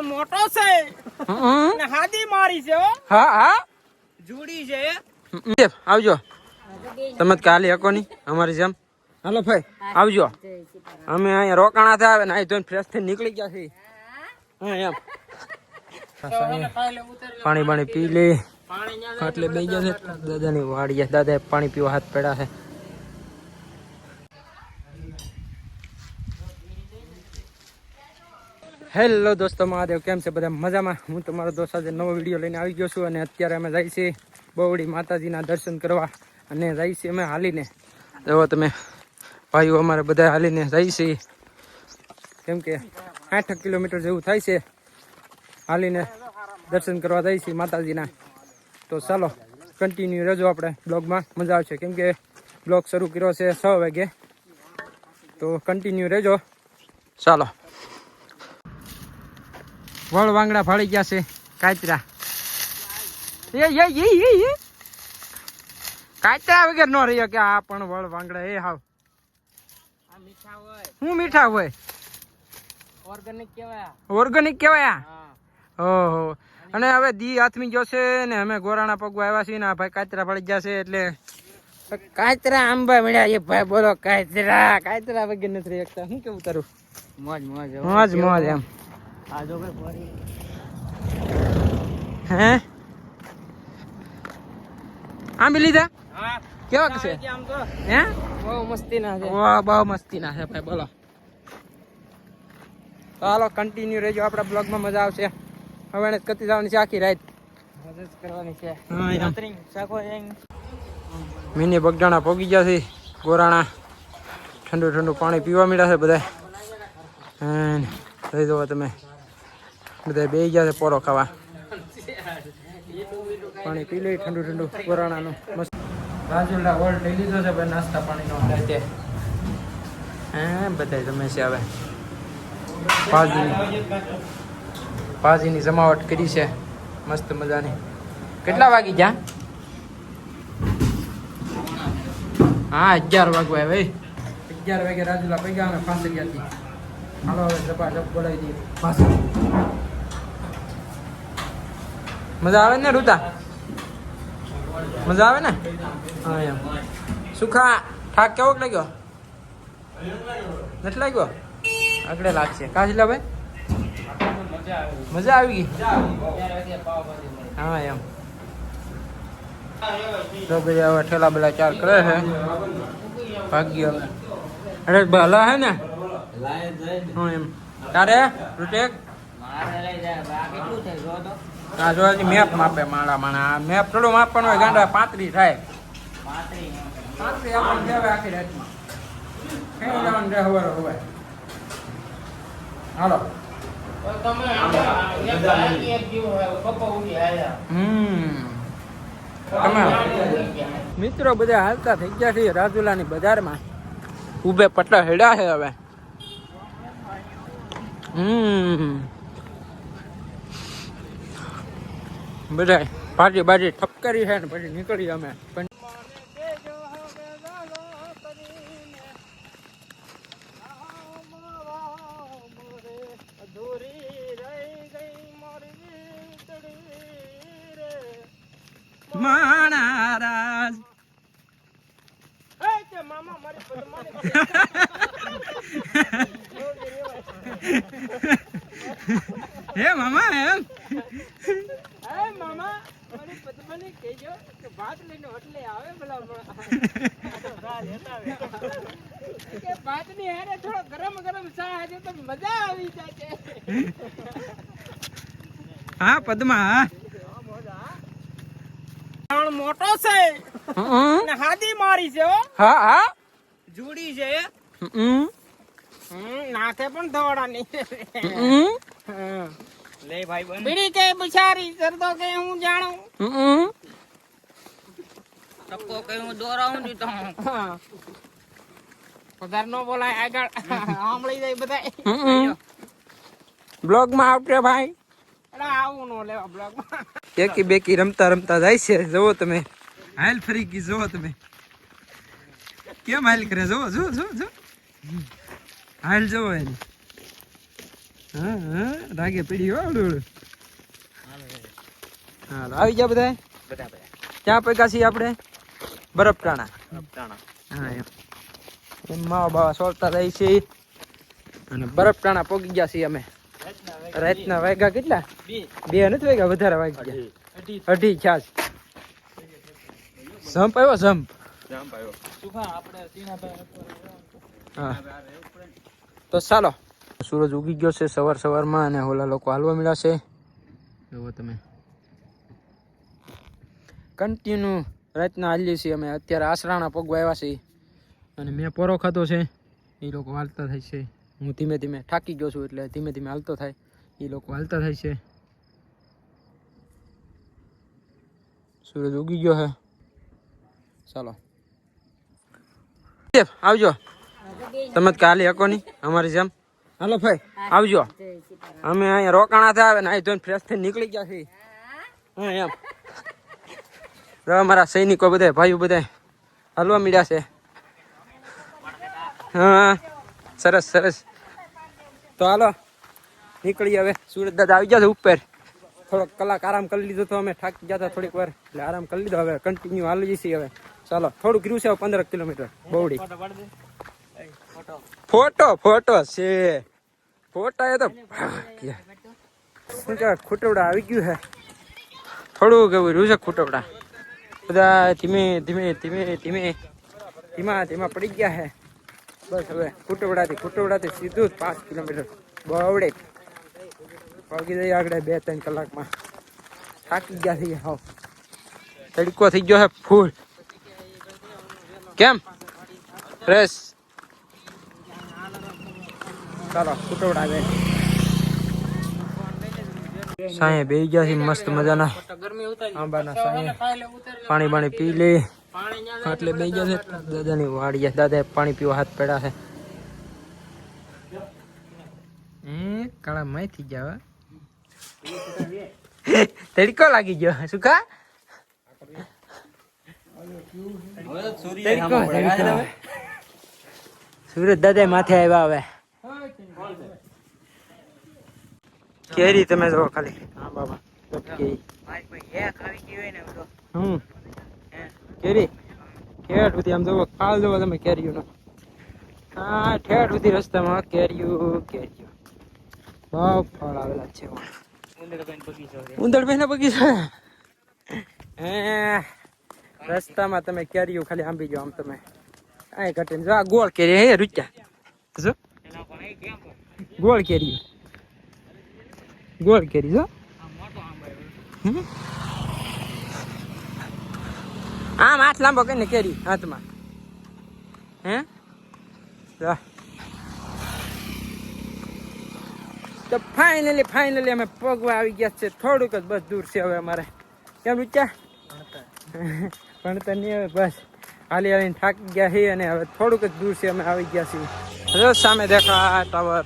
મોટો છે હાદી મારી છે. હા હા જુડી છે. આવજો તમે કાલે હકો નહીં અમારી જેમ. હાલો ભાઈ આવજો. અમે અહીંયા રોકાણા થયા ને અહીં ફ્રેશ થઈને નીકળી ગયા છીએ. હા એમ પાણી બાણી પી લે એટલે બે ગયા છે દાદાની વાડી. દાદા પાણી પીવા હાથ પડ્યા છે. હેલો દોસ્તો, મહાદેવ કેમ છે બધા મજામાં? હું તમારો દોસ્ત આજે નવો વિડીયો લઈને આવી ગયો છું અને અત્યારે અમે જઈએ છીએ બહુડી માતાજીના દર્શન કરવા અને જઈએ છીએ અમે હાલીને. જો તમે ભાઈઓ અમારે બધા હાલીને જઈએ છીએ કેમ કે 8 કિલોમીટર જેવું થાય છે. હાલીને દર્શન કરવા જઈએ છીએ માતાજીના. તો ચાલો કન્ટિન્યુ રહેજો આપણે બ્લોગમાં, મજા આવશે કેમ કે બ્લોગ શરૂ કર્યો છે 6 વાગે. તો કન્ટિન્યુ રહેજો. ચાલો વળ વાંગડા ફાળી ગયા છે કાચરા. કાચરા વગર નો રહ્યો કે આ પણ વળ વાંગડા એ હાવ મીઠા હોય. શું મીઠા હોય? ઓર્ગેનિક કહેવાય. ઓર્ગેનિક કહેવાય. ઓહો. અને હવે દી હાથમી ગયો છે ને અમે ગોરાણા પગવા આવ્યા છીએ ને ભાઈ કાચરા ફાળી ગયા છે એટલે કાચરા આંબા મળ્યા છે ભાઈ. બોલો કાચરા કાચરા વગર નથી રહી શકતા. શું કેવું તારું? મોજ મોજ મોજ મોજ એમ. હે આંબી લીધા? કેવા છે? હે બહુ મસ્તી ના છે. વાહ બહુ મસ્તી ના છે ભાઈ. બોલો ચાલો કન્ટિન્યુ રહેજો આપણા બ્લોગમાં, મજા આવશે. હવે કતી જવાની છે આખી રાત મદદ કરવાની છે. મિની બગડાણા પોગી ગયા છે ગોરાણા. ઠંડુ ઠંડુ પાણી પીવા મળ્યા છે બધા. જોઈ દો તમે બધા બે ગયા છે પોરો ખાવા. પાણી પી લઈ ઠંડુ ઠંડુ ગોરાણાનું મસ્ત. રાજુલા હોલ્ડ લઈ લીધો છે ભાઈ નાસ્તા પાણીનો રાતે. બધા તમે છે હવે ભાજીની જમાવટ કરી છે મસ્ત મજાની. કેટલા વાગી ગયા? હા 11 વાગવા ભાઈ. 11 વાગે રાજુલા પૈગા અમે 5 વાગ્યાથી. હાલો હવે જબરજસ્ત બોલાવી દઈએ પાછા. મજા આવે ને રૂતા? મજા આવે ને? હા એમ. સુખા થાક કેવો લાગ્યો? નથી લાગ્યો? આગળ લાગશે. કાજલા ભાઈ મજા આવી ગઈ? હા એમ. તો ભાઈ હવે ઠેલા બેલા ચાર કરે છે. ભાગ્ય અરે ભલા હે ને? હા એમ. તારે રૂટેક હા જો મેપ માપે માળા માણા. મેપ થોડું માપવાનું હોય ગાંડા 35 થાય. 35 આપણને દેવે આખી રાતમાં. કઈ જવાનું રહે હવે. હાલો મિત્રો બધા હાલતા થઈ ગયા છે રાજુલાની બજારમાં. ઉભે પટલા હેડા છે હવે. બધા ભાજી બાજી ઠપકરી છે ને પછી નીકળી અમે. માણારાજ મામા મારી હે મામા એમ. મામા મને પદ્માને કહેજો કે ભાત લઈને હોટલે આવે ભલા કે ભાત ની હારે થોડો ગરમ ગરમ ચા હશે તો મજા આવી જાય. હા પદ્મા મોટો છે હાદી મારી છે. હા હા જુડી છે. નાથે પણ ધોળા નહીં. લે ભાઈ બન બીડી કે બિચારી સરદો કે હું જાણું. સપકો કે હું દોરાઉં ની તો પગાર નો બોલાય આગળ સાંભળી જાય બધા. બ્લોગ માં આવશે ભાઈ. અરે આવું નો લેવા બ્લોગમાં. એકી બેકી રમતા રમતા જાય છે. જોવો તમે હાલ ફરી ગઈ. જોવો તમે કેમ હાલ કરે. જોવો જો જો જો હાલ જોવો એને. હા હા રાગે પીડી હો આવડું. હા આવી જા બધા. ક્યાં પૈકા છીએ આપણે? બરફ ટાણા. હા એમ માવા બાવા સોળતા જાય છે અને બરફ ટાણા પોગી ગયા છીએ અમે. રાતના વાગ્યા કેટલા? 2 નથી વાગ્યા, વધારે વાગ્યા. 2:30 છાસ. જમ્પ આવ્યો. જમ્પ હા તો ચાલો. સૂરજ ઉગી ગયો છે સવાર સવારમાં અને ઓલા લોકો હાલવા મળ્યા છે. જુઓ તમે કન્ટિન્યુ રાતના હાલીએ છીએ અમે. અત્યારે આસરાણા પગવા આવ્યા છીએ અને મેં પોરો ખાધો છે. એ લોકો હાલતા થાય છે. હું ધીમે ધીમે થાકી ગયો છું એટલે ધીમે ધીમે હાલતો થાય. એ લોકો હાલતા થાય છે. સૂરજ ઉગી ગયો છે. ચાલો આવજો. તમે કાલે હકો નહીં અમારી જેમ. હાલો ભાઈ આવજો. અમે અહીંયા રોકાણા થયા ને અહીં જોઈને ફ્રેશ થઈને નીકળી ગયા છીએ. હા એમ અમારા સૈનિકો બધા ભાઈઓ બધા હાલવા મળ્યા છે. હા સરસ સરસ. તો હાલો નીકળી હવે. સુરત દાદા આવી ગયા છે ઉપર. થોડોક કલાક આરામ કરી લીધો તો અમે થાકી ગયા હતા થોડીક વાર એટલે આરામ કરી લીધો. હવે કન્ટિન્યુ હાલી જઈએ હવે. ચાલો થોડુંક રહ્યું છે 15 કિલોમીટર. બહુડી ફોટો ફોટો છે. ફોટા એ તો શું કહેવાય ખૂટવડા આવી ગયું છે. થોડું કેવું રહ્યું છે ખૂટવડા. બધા ધીમે ધીમે ધીમે ધીમે ધીમા ધીમા પડી ગયા છે. બસ હવે ખૂટવડાથી સીધું જ 5 કિલોમીટર બવડે પગી જઈએ આગળ 2-3 કલાકમાં. થાકી ગયા છીએ હાવ. તડકો થઈ ગયો છે ફૂલ. કેમ ફ્રેશ. ચાલો ખૂટવડા આવે. સાંયે બેસી ગયા છે મસ્ત મજાના આંબાના સાંયે. પાણી બાણી પી લે એટલે બેસી ગયા છે. દાદાની વાડીએ દાદાએ પાણી પીવા હાથ પડ્યા છે. કાળા માય થઈ ગયા. તડકો લાગી ગયો. શું કા સુરત દાદા માથે આવ્યા હવે. કેરી તમે જો ખાલી. હા બાબા કેરી ઠેઠ સુધી આમ જોવો. ખાલ જોવો તમે કેરીઓ. હા ઠેઠ સુધી રસ્તામાં કેરીઓ કેરીઓ બહુ ફળ આવેલા છે. ઉંદરભાઈ ના બગીચો હે. રસ્તામાં તમે કેરીઓ ખાલી આંબી જાઓ. આમ તમે અહીં ઘટીને જો આ ગોળ કેરી હે રૂચ્યા. જો ગોળ કેરી. ગોળ કેરી જો. આમ હાથ લાંબો કરીને કેરી હાથમાં. હે તો ફાઇનલી અમે પગવા આવી ગયા છે. થોડુંક જ બસ દૂર છે હવે અમારે. કેમ રૂચ્યા ભણતર નહીં હવે બસ હાલી હાલીને થાકી ગયા છીએ અને હવે થોડુંક જ દૂર છે અમે આવી ગયા છીએ. જો સામે દેખાય ટાવર.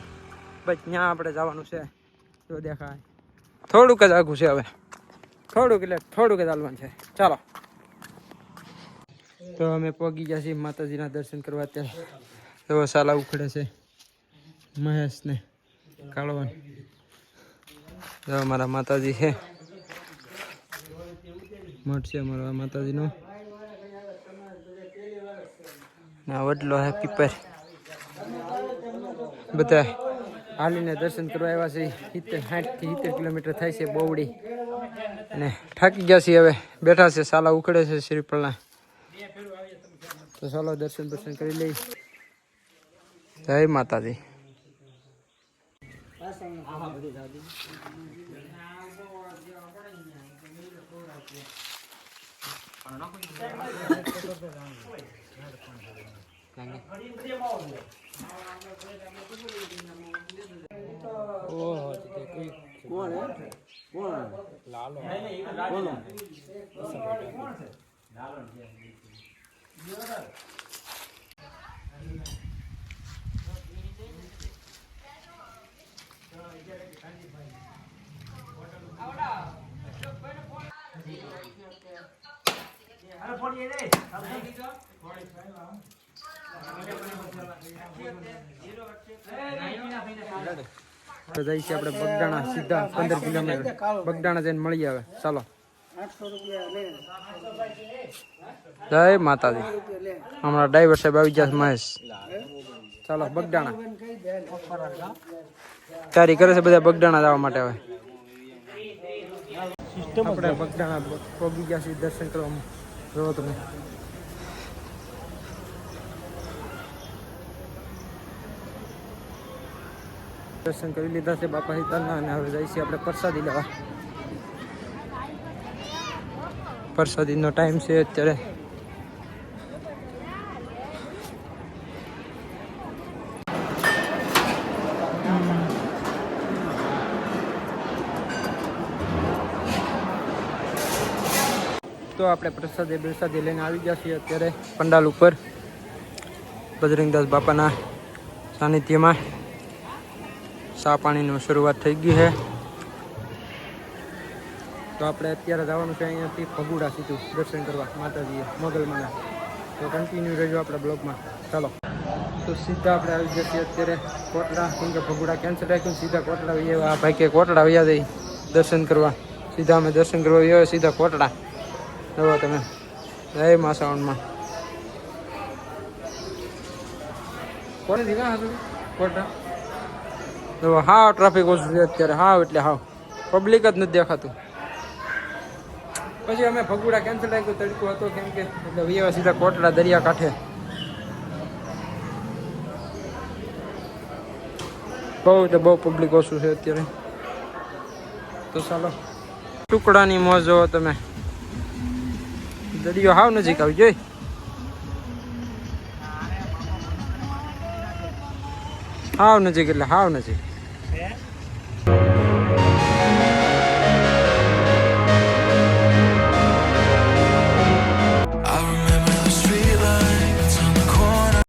બસ ત્યાં આપણે જવાનું છે. જો દેખાય થોડુંક જ આઘું છે હવે. થોડુંક એટલે થોડુંક જ હાલવાનું છે. ચાલો તો અમે પહોંચી ગયા છીએ માતાજીના દર્શન કરવા. અત્યારે એવો સાલા ઉખડે છે મહેશ ને કાળવાન. જો અમારા માતાજી છે. મઠ છે અમારા માતાજીનો. ના વડલો હે પીપર. બધા હાલીને દર્શન કરવા આવ્યા છે. 60 થી 70 કિલોમીટર થાય છે બહુડી અને થાકી ગયા છીએ હવે. બેઠા છે સાલા ઉખડે છે શ્રીફળના. તો ચાલો દર્શન કરી લઈ. જય માતાજી. તો જઈએ છીએ આપણે બગડાણા સીધા 15 કિલોમીટર બગડાણા જઈને મળી આવે. ચાલો જય માતાજી. હમણાં ડ્રાઈવર સાહેબ આવી ગયા છે મહેશ. ચાલો બગડાણા તૈયારી કરે છે બધા બગડાણા જવા માટે. હવે આપણે બગડાણા પહોંચી ગયા છીએ દર્શન કરવામાં. જોવો તમે દર્શન કરી લીધા છે બાપા સીતાના અને હવે જઈએ છીએ આપણે પ્રસાદી લેવા. પ્રસાદીનો ટાઈમ છે અત્યારે. તો આપણે પ્રસાદી લઈને આવી ગયા છીએ અત્યારે પંડાલ ઉપર બજરંગદાસ બાપાના સાનિધ્યમાં. ચા પાણીની શરૂઆત થઈ ગઈ છે. તો આપણે અત્યારે જવાનું છે અહીંયાથી ભગુડા સીધું દર્શન કરવા માતાજીએ મોગલમાના. તો કન્ટિન્યુ રહેજો આપણા બ્લોગમાં. ચાલો તો સીધા આપણે આવી જઈએ અત્યારે કોટડા, કેમ કે ભગુડા કેન્સલ રાખ્યું. સીધા કોટડા આવીએ. આ ભાઈ કે કોટડા આવ્યા જઈ દર્શન કરવા. સીધા અમે દર્શન કરવા આવ્યા સીધા કોટડા. જુઓ તમે જય મા સાવનમાં કોને દીધા હતું કોટડા. તો હાવ ટ્રાફિક ઓછું છે અત્યારે. હાવ એટલે હાવ પબ્લિક જ નથી દેખાતું. પછી અમે ભગુડા કેન્સલ રાખ્યું. તડકો હતો કેમ કે એટલે વ્યવા સીધા કોટડા દરિયા કાંઠે. બહુ એટલે બહુ પબ્લિક ઓછું છે અત્યારે. તો ચાલો ટુકડાની મોજ જોવો તમે. દરિયો હાવ નજીક આવી જોઈ. હાવ નજીક એટલે હાવ નજીક.